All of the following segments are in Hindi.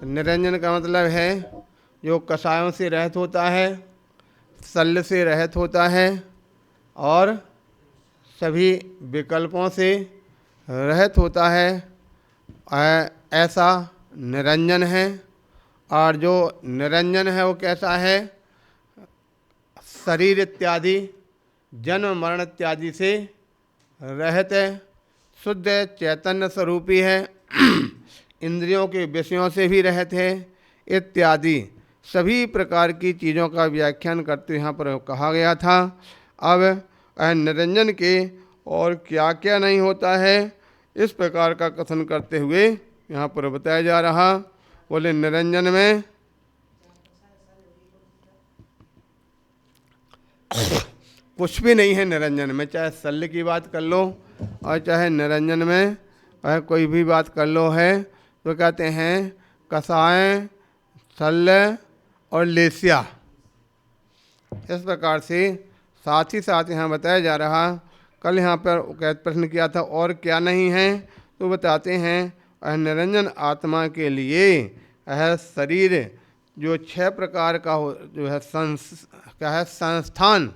निरंजन का मतलब है जो कषायों से रहित होता है, शल्य से रहित होता है और सभी विकल्पों से रहित होता है, ऐसा निरंजन है। और जो निरंजन है वो कैसा है? शरीर इत्यादि जन्म मरण इत्यादि से रहित है, शुद्ध चैतन्य स्वरूपी है, इंद्रियों के विषयों से भी रहित है इत्यादि सभी प्रकार की चीज़ों का व्याख्यान करते यहाँ पर कहा गया था। अब निरंजन के और क्या क्या नहीं होता है इस प्रकार का कथन करते हुए यहाँ पर बताया जा रहा। बोले निरंजन में कुछ भी नहीं है। निरंजन में चाहे शल्य की बात कर लो और चाहे निरंजन में कोई भी बात कर लो है तो कहते हैं कषाय, शल्य और लेस्या। इस प्रकार से साथ ही साथ यहाँ बताया जा रहा। कल यहाँ पर प्रश्न किया था और क्या नहीं है, तो बताते हैं निरंजन आत्मा के लिए यह शरीर जो 6 प्रकार का हो, जो है क्या है संस्थान,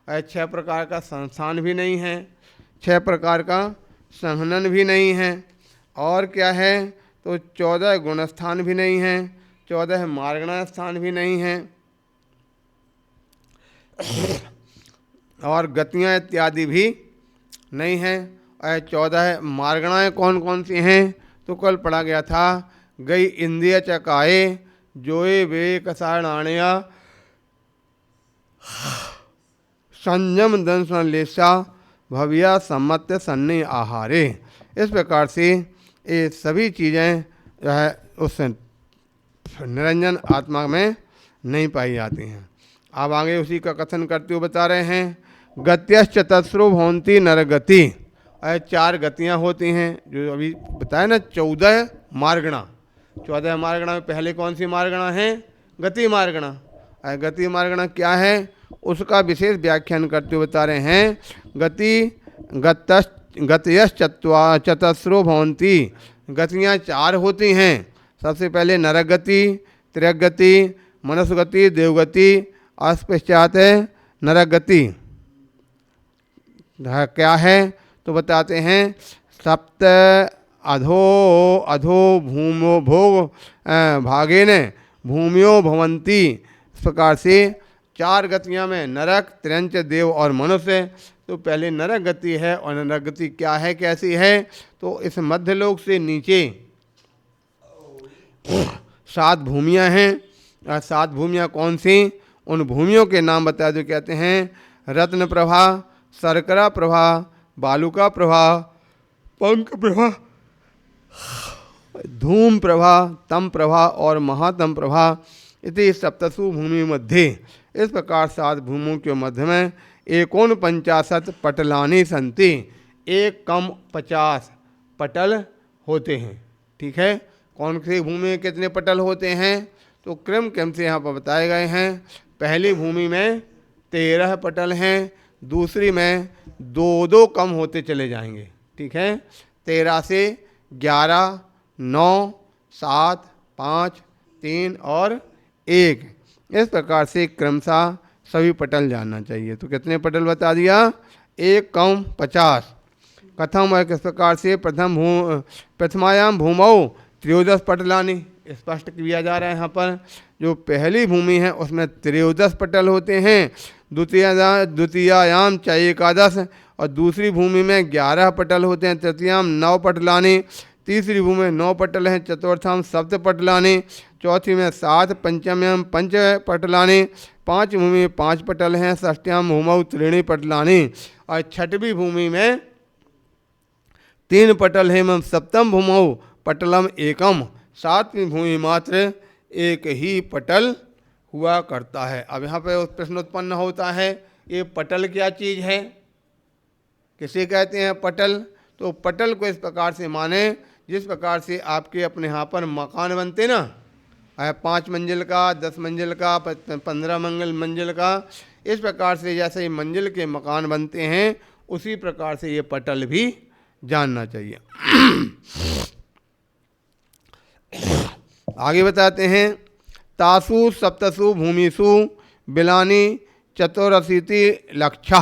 6 प्रकार का संस्थान भी नहीं है, 6 प्रकार का संहनन भी नहीं है, और क्या है तो 14 गुण स्थान भी नहीं है, 14 मार्गणा स्थान भी नहीं है, और गतियाँ इत्यादि भी नहीं हैं। और 14 मार्गणाएँ कौन कौन सी हैं, तो कल पढ़ा गया था। गई इंद्रिय चकाए जोए वे कसाणाणया संयम दंशन लेसा भव्या सम्मत्य सन्नी आहारे। इस प्रकार से ये सभी चीज़ें जो है उस निरंजन आत्मा में नहीं पाई जाती हैं। अब आगे उसी का कथन करते हुए बता रहे हैं गत्यश्चतस्रो भवन्ति नरगति। 4 गतियाँ होती हैं जो अभी बताया ना, 14 मार्गणा। 14 मार्गणा में पहले कौन सी मार्गणा है? गति मार्गणा। गति मार्गणा क्या है उसका विशेष व्याख्यान करते हुए बता रहे हैं गतयश्चतस्रो भवन्ति। गतियाँ 4 होती हैं। सबसे पहले नरगति, त्रिगति, मनुष्यगति, देवगति, अस्पश्चात नरगति। क्या है तो बताते हैं सप्त अधो भूमो भोग भागेन भूमियो भवन्ति। इस प्रकार से 4 गतियां में नरक, त्र्यंच, देव और मनुष्य। तो पहले नरक गति है, और नरक गति क्या है, कैसी है, तो इस मध्यलोक से नीचे 7 भूमियां हैं। 7 भूमियां कौन सी? उन भूमियों के नाम बता दो। कहते हैं रत्न प्रभा, शर्करा प्रभा, बालुका प्रभा, पंख प्रभा, धूम प्रभा, तम प्रभा और महातम प्रभा। इति सप्तसु भूमि मध्य। इस प्रकार 7 भूमियों के मध्य में 49 पटलानि सन्ति। 1 कम 50 पटल होते हैं। ठीक है, कौन सी भूमि में कितने पटल होते हैं, तो क्रम क्रम से यहाँ पर बताए गए हैं। पहली भूमि में 13 पटल हैं, दूसरी में 2 कम होते चले जाएंगे। ठीक है, 13 से 11, 9, 7, 5, 3 और 1। इस प्रकार से क्रमशः सभी पटल जानना चाहिए। तो कितने पटल बता दिया? 1 कम 50। कथम है किस प्रकार से? प्रथमायाम भूमौ 13 पटलानि। स्पष्ट किया जा रहा है यहाँ पर। जो पहली भूमि है उसमें 13 पटल होते हैं, द्वितीयायाम 11 और दूसरी भूमि में 11 पटल होते हैं, तृतीयाम 9 पटलानि, तीसरी भूमि में 9 पटल हैं, चतुर्थाम 7 पटलानि, चौथी में 7, पंचम्याम 5 पटलानि, 5 भूमि में 5 पटल हैं, षष्ठ्याम भूमौ 3 पटलानि और छठवीं भूमि में 3 पटल हैं, एवं सप्तम भूमौ पटलम एकम। 7वीं भूमि मात्र 1 ही पटल हुआ करता है। अब यहाँ पे प्रश्न उत्पन्न होता है ये पटल क्या चीज़ है, किसे कहते हैं पटल? तो पटल को इस प्रकार से माने जिस प्रकार से आपके अपने यहाँ पर मकान बनते ना, 5 मंजिल का, 10 मंजिल का, 15 मंजिल का, इस प्रकार से जैसे ये मंजिल के मकान बनते हैं उसी प्रकार से ये पटल भी जानना चाहिए। आगे बताते हैं तासु सप्तसु भूमिषु बिलानी चतुरशीति लक्षा।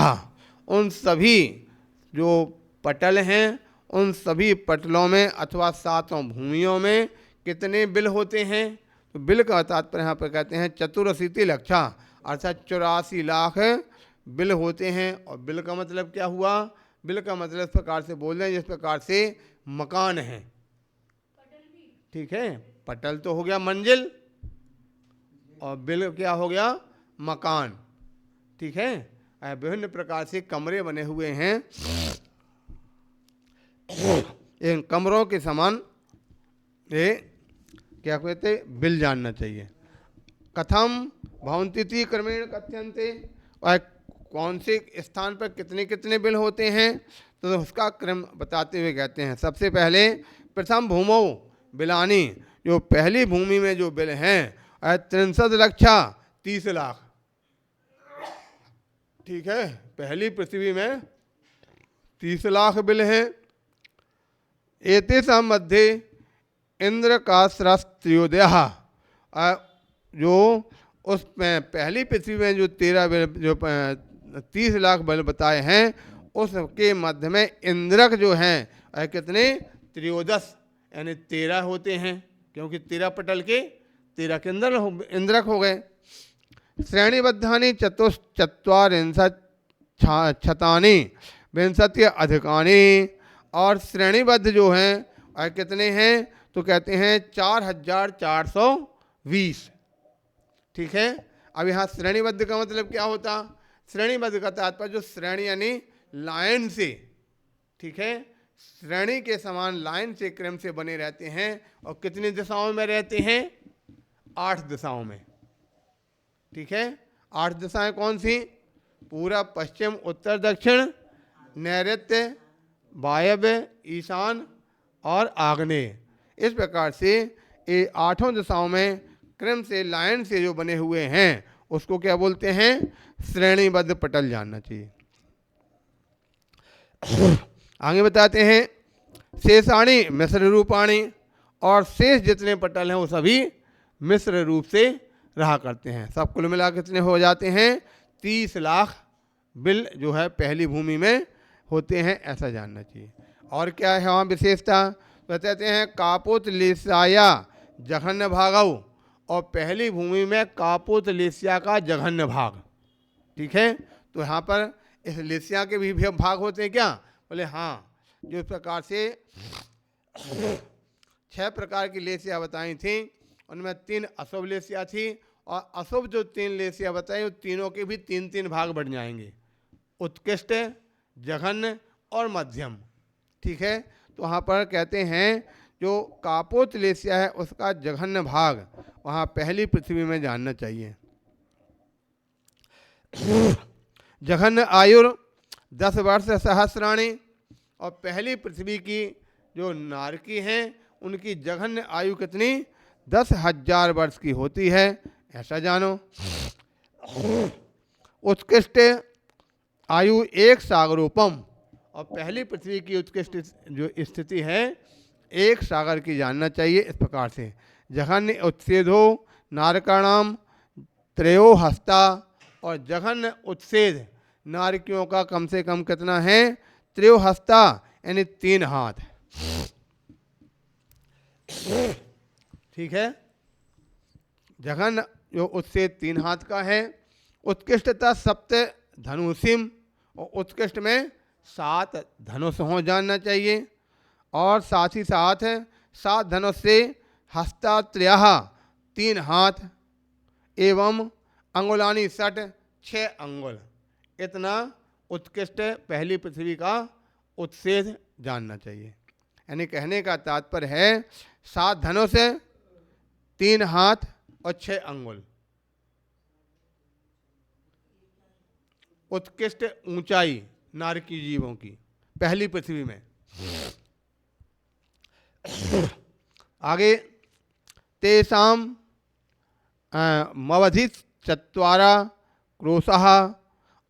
उन सभी जो पटल हैं उन सभी पटलों में अथवा सातों भूमियों में कितने बिल होते हैं? तो बिल का तात्पर्य यहाँ पर कहते हैं चतुरशीति लक्षा, अर्थात 84 लाख बिल होते हैं। और बिल का मतलब क्या हुआ? बिल का मतलब इस प्रकार से बोल रहे हैं जिस प्रकार से मकान है, ठीक है। पटल तो हो गया मंजिल और बिल क्या हो गया? मकान, ठीक है। विभिन्न प्रकार से कमरे बने हुए हैं, इन कमरों के समान ये क्या कहते बिल जानना चाहिए। कथम भवन्ति क्रमेण कथ्यन्ते, और कौन से स्थान पर कितने कितने बिल होते हैं तो उसका क्रम बताते हुए कहते हैं सबसे पहले प्रथम भूमौ बिलानी, जो पहली भूमि में जो बिल हैं 63 लक्षा 30 लाख, ठीक है। पहली पृथ्वी में 30 लाख बिल हैं। एतेषां मध्ये इंद्र का सरस्त्योदय, जो उसमें पहली पृथ्वी में जो 13 बिल जो 30 लाख बिल बताए हैं उसके मध्य में इंद्रक जो हैं कितने? 13, यानी 13 होते हैं, क्योंकि 13 पटल के 13 के इंद्रक हो गए। श्रेणीबद्धानि चत्वारिंशत् छतानि विंशति अधिकानि, और श्रेणीबद्ध जो हैं कितने हैं? तो कहते हैं 4420, ठीक है। अब यहाँ श्रेणीबद्ध का मतलब क्या होता? श्रेणीबद्ध का तात्पर्य जो श्रेणी यानी लाइन से, ठीक है, श्रेणी के समान लाइन से क्रम से बने रहते हैं। और कितनी दिशाओं में रहते हैं? 8 दिशाओं में, ठीक है। 8 दिशाएं कौन सी? पूरब पश्चिम उत्तर दक्षिण नैऋत्य वायव्य ईशान और आग्नेय। इस प्रकार से ये 8 दिशाओं में क्रम से लाइन से जो बने हुए हैं उसको क्या बोलते हैं? श्रेणीबद्ध पटल जानना चाहिए। आगे बताते हैं शेषाणी मिश्र रूपाणी, और शेष जितने पटल हैं वो सभी मिश्र रूप से रहा करते हैं। सब कुल मिला कितने हो जाते हैं? 30 लाख बिल जो है पहली भूमि में होते हैं, ऐसा जानना चाहिए। और क्या है वहाँ विशेषता? बताते हैं कापोत लेस्याया जघन्य भागव, और पहली भूमि में कापोत लेस्या का जघन्य भाग, ठीक है। तो यहाँ पर इस लेस्या के भी भाग होते हैं क्या? बोले हाँ। जो इस प्रकार से 6 प्रकार की लेस्या बताई थी उनमें 3 अशुभ लेस्या थी, और अशुभ जो 3 लेस्या बताई वो तीनों के भी 3-3 भाग बढ़ जाएंगे, उत्कृष्ट, जघन्य और मध्यम, ठीक है। तो वहाँ पर कहते हैं जो कापोत लेस्या है उसका जघन्य भाग वहाँ पहली पृथ्वी में जानना चाहिए। जघन्य आयुर 10 वर्ष सहस्राणी, और पहली पृथ्वी की जो नारकी हैं उनकी जघन्य आयु कितनी? 10,000 वर्ष की होती है, ऐसा जानो। उत्कृष्ट आयु 1 सागरोपम, और पहली पृथ्वी की उत्कृष्ट जो स्थिति है 1 सागर की जानना चाहिए। इस प्रकार से जघन्य उत्सेदो नारकाणाम त्रयो हस्ता, और जघन्य उत्सेद नारकियों का कम से कम कितना है? त्रयो हस्ता, यानी 3 हाथ, ठीक है। जघन्य जो उत्सेद 3 हाथ का है। उत्कृष्टता सप्त धनुषिम, और उत्कृष्ट में 7 धनुष हो जानना चाहिए। और साथ ही साथ 7 धनुष से हस्तात्रयः 3 हाथ, एवं अंगुलानी 6 अंगुल, इतना उत्कृष्ट पहली पृथ्वी का उत्सेद जानना चाहिए। यानी कहने का तात्पर्य है 7 धनुष, 3 हाथ और 6 अंगुल, उत्कृष्ट ऊंचाई नारकी जीवों की पहली पृथ्वी में। आगे तेषाम मवधित चत्वारा क्रोशः,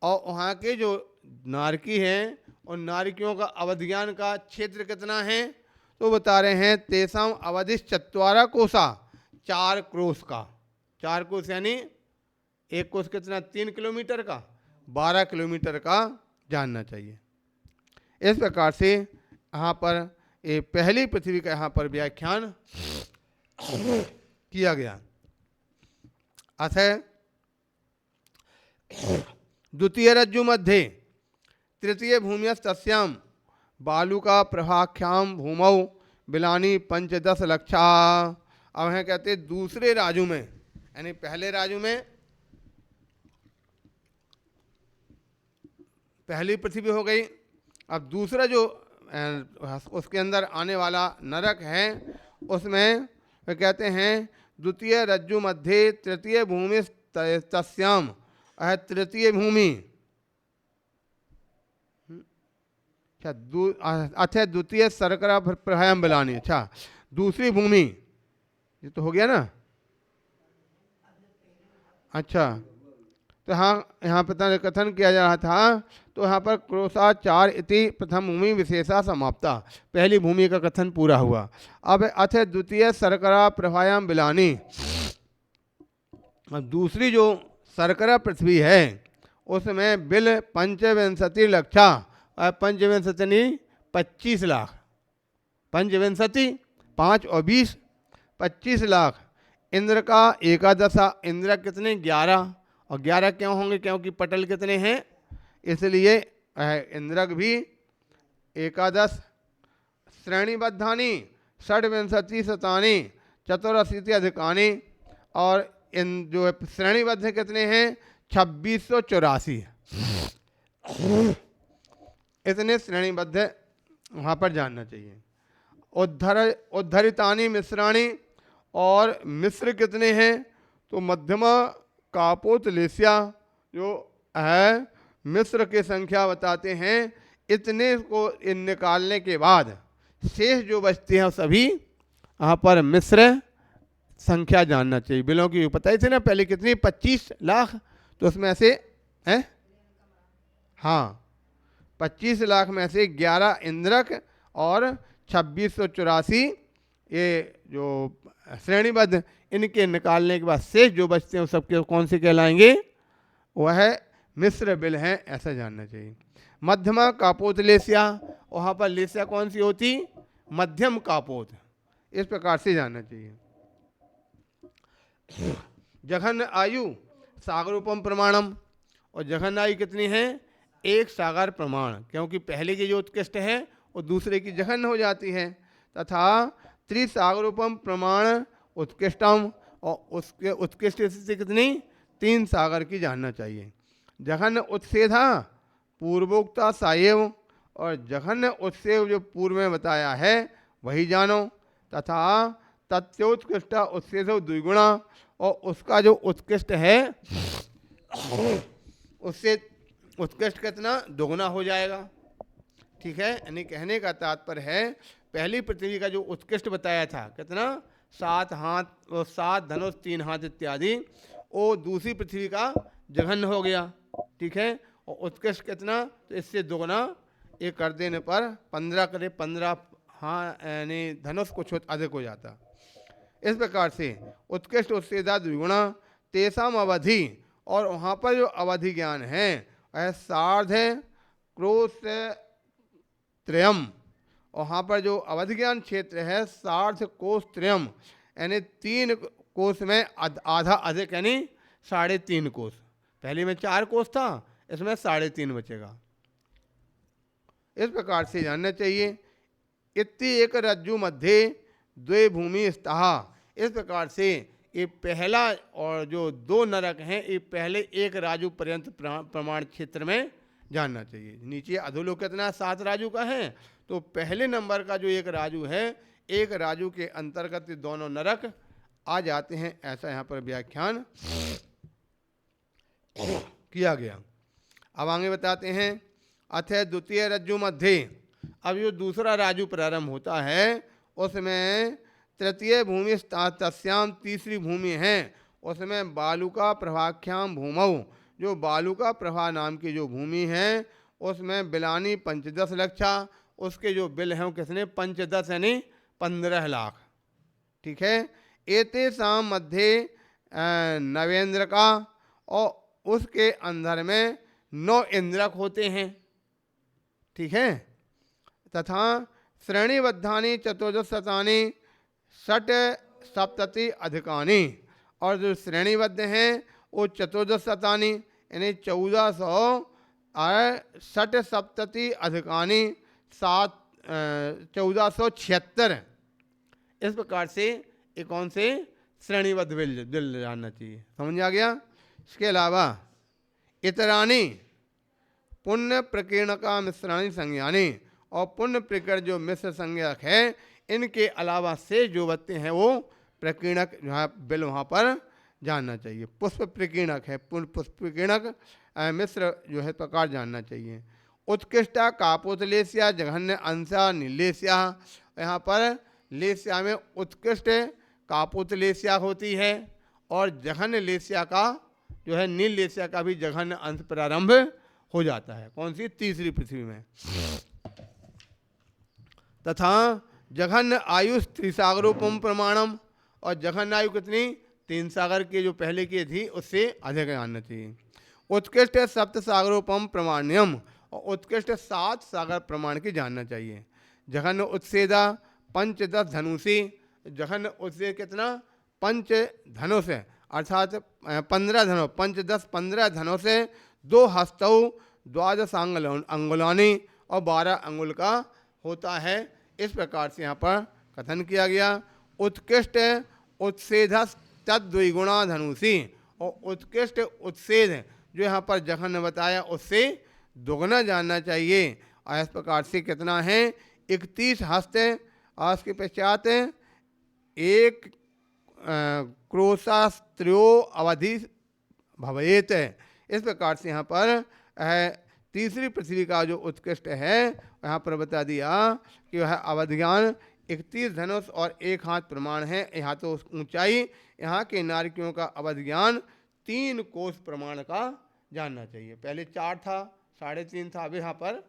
और वहाँ के जो नारकी हैं उन नारकियों का अवधिज्ञान का क्षेत्र कितना है? तो बता रहे हैं तेषाम अवधिश चत्वारा कोसा, 4 क्रोश का, 4 क्रोश यानी एक कोस कितना, 3 किलोमीटर का, 12 किलोमीटर का जानना चाहिए। इस प्रकार से यहाँ पर ये पहली पृथ्वी का यहाँ पर व्याख्यान किया गया। अतः द्वितीय रज्जु मध्ये तृतीय भूम्यस्तस्याम बालुका प्रभाख्याम भूमौ बिलानी 5-10 लक्षा। अब है कहते दूसरे राजू में, यानी पहले राजू में पहली पृथ्वी हो गई, अब दूसरा जो उसके अंदर आने वाला नरक है उसमें वे कहते हैं द्वितीय रज्जु मध्य तृतीय भूमि तस्याम, तृतीय भूमि, अच्छा द्वितीय शर्करा प्रभायाम बिलानी, अच्छा दूसरी भूमि, ये तो हो गया ना। अच्छा तो हाँ यहाँ पर कथन किया जा रहा था, तो यहाँ पर क्रोशाचार इति प्रथम भूमि विशेषा समाप्ता, पहली भूमि का कथन पूरा हुआ। अब अथ द्वितीय शर्करा प्रभायाम बिलानी, अब दूसरी जो शर्करा पृथ्वी है उसमें बिल 25 लक्षा, पंचविंशति 25 लाख, पंचविंशति 5 और 20 25 लाख। इंद्र का एकादशा, इंद्र कितने 11, और 11 क्यों होंगे, क्योंकि पटल कितने हैं, इसलिए इंद्रक भी एकादश। श्रेणीबद्धानी षड्विंशति शतानी 84 अधिकानी, और इन जो श्रेणीबद्ध कितने हैं 2684, इतने श्रेणीबद्ध वहाँ पर जानना चाहिए। उद्धरितानी मिश्राणी, और मिश्र कितने हैं, तो मध्यमा कापोत लेसिया जो है मिस्र की संख्या बताते हैं। इतने को इन निकालने के बाद शेष जो बचते हैं सभी यहाँ पर मिस्र संख्या जानना चाहिए। बिलों की पता ही थे ना पहले कितनी 25 लाख, तो उसमें से हैं हाँ 25 लाख में से 11 इंद्रक और 2684 ये जो श्रेणीबद्ध, इनके निकालने के बाद शेष जो बचते हैं वो सबके कौन से कहलाएंगे, वह मिस्र बिल हैं, ऐसा जानना चाहिए। मध्यमा कापोत लेसिया, वहाँ पर लेसिया कौन सी होती, मध्यम कापोत, इस प्रकार से जानना चाहिए। जघन्य आयु सागरूपम प्रमाणम, और जघन्य आयु कितनी है, 1 सागर प्रमाण, क्योंकि पहले की जो उत्कृष्ट है वो दूसरे की जघन्य हो जाती है। तथा त्रिसागरूपम प्रमाण उत्कृष्टम, और उसके उत्कृष्ट स्थिति कितनी 3 सागर की जानना चाहिए। जघन्य उत्सेधा पूर्वोक्ता सायव, और जघन्य उत्सेव जो पूर्व में बताया है वही जानो। तथा तत्योत्कृष्ट उत्सेध द्विगुणा, और उसका जो उत्कृष्ट है उससे उत्कृष्ट कितना दुगुना हो जाएगा। ठीक है, यानी कहने का तात्पर्य है पहली पृथ्वी का जो उत्कृष्ट बताया था कितना 7 हाथ और 7 धनुष 3 हाथ इत्यादि, वो दूसरी पृथ्वी का जघन्य हो गया। ठीक है, और उत्कृष्ट कितना, तो इससे दुगना ये कर देने पर 15 करे 15 हाँ यानी धनुष कुछ अधिक हो जाता। इस प्रकार से उत्कृष्ट उत्सेदा द्विगुणा तेसाम अवधि, और वहाँ पर जो अवधि ज्ञान है वह सार्ध क्रोश त्रयम, वहाँ पर जो अवधि ज्ञान क्षेत्र है सार्ध कोश त्रयम, यानी 3 कोश में आधा अधिक, यानी 3.5 कोश। पहले में 4 कोश था, इसमें 3.5 बचेगा। इस प्रकार से जानना चाहिए। इत्ति एक रज्जु मध्य द्वे भूमि स्तः, इस प्रकार से ये पहला और जो 2 नरक हैं ये पहले एक राजू पर्यंत प्रमाण क्षेत्र में जानना चाहिए। नीचे अधोलोक कितना 7 राजू का है, तो पहले नंबर का जो एक राजू है, एक राजू के अंतर्गत दोनों नरक आ जाते हैं, ऐसा यहाँ पर व्याख्यान किया गया। अब आगे बताते हैं अथ द्वितीय रज्जु मध्य, अब जो दूसरा राजू प्रारंभ होता है उसमें तृतीय भूमि तस्याम, तीसरी भूमि है उसमें बालुका प्रभाख्याम भूमौ, जो बालुका प्रभा नाम की जो भूमि है उसमें बिलानी 5-10 लक्षा, उसके जो बिल हैं वो कितने 5-10 यानी 15 लाख। ठीक है, एतेषां मध्ये नवेंद्र का, और उसके अंदर में 9 इंद्रक होते हैं, ठीक है। तथा श्रेणीबद्धानि चतुर्दशतानि षट सप्तति अधिकानि, और जो श्रेणीबद्ध हैं वो चतुर्दशतानि यानी 1467 अधिकानि 1476। इस प्रकार से ये कौन से श्रेणीबद्ध बिल जानना चाहिए, समझ आ गया। इसके अलावा इतरानी पुण्य प्रकीर्ण का मिश्राणी संज्ञानी, और पुण्य प्रकीर्ण जो मिश्र संज्ञक है, इनके अलावा से जो बत्ते हैं वो प्रकीर्णक जो है बिल वहाँ पर जानना चाहिए। पुष्प प्रकीर्णक है, पुष्प प्रकीर्णक मिश्र जो है प्रकार जानना चाहिए। उत्कृष्टा कापोतलेस्या जघन्य अंशा नीलेस्या, यहाँ पर लेस्या में उत्कृष्ट कापोतलेस्या होती है, और जघन्य लेस्या का जो है नील लेस्या का भी जघन्य अंश प्रारंभ हो जाता है। कौन सी? तीसरी पृथ्वी में। तथा जघन्य आयुष त्रिसागरोपम प्रमाणम, और जघन्य आयु कितनी? 3 सागर के जो पहले की थी उससे अधिक जानना चाहिए। उत्कृष्ट 7 सागरोपम प्रमाण्यम, और उत्कृष्ट 7 सागर प्रमाण की जानना चाहिए। जघन्य उत्सेदा 5-10 धनुषी, जघन्य उत्सेद कितना? 5 धनुष अर्थात 15 धनुष, 5-10-15 धनुष से 2 हस्तौ 12 अंगुलानी, और 12 अंगुल का होता है। इस प्रकार से यहाँ पर कथन किया गया। उत्कृष्ट उत्सेद तद्विगुणा धनुषी, और उत्कृष्ट उत्सेद जो यहाँ पर जघन्य बताया उससे दोगुना जानना चाहिए। और इस प्रकार से कितना है? 31 हस्त, और उसके पश्चात 1 क्रोशास्त्रो अवधि भवेत। इस प्रकार से यहाँ पर तीसरी पृथ्वी का जो उत्कृष्ट है यहाँ पर बता दिया कि वह अवधिज्ञान 31 धनुष और 1 हाथ प्रमाण है। यहाँ तो ऊंचाई, यहाँ के नारियों का अवधिज्ञान 3 कोष प्रमाण का जानना चाहिए। पहले 4 था, 3.5 था, अब यहाँ पर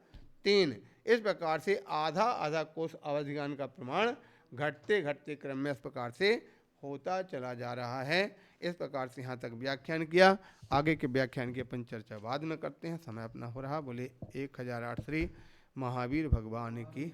3। इस प्रकार से आधा आधा कोष अवधिज्ञान का प्रमाण घटते घटते क्रम में इस प्रकार से होता चला जा रहा है। इस प्रकार से यहाँ तक व्याख्यान किया। आगे के व्याख्यान की अपन चर्चा बाद में करते हैं, समय अपना हो रहा। बोले 1008 श्री महावीर भगवान की।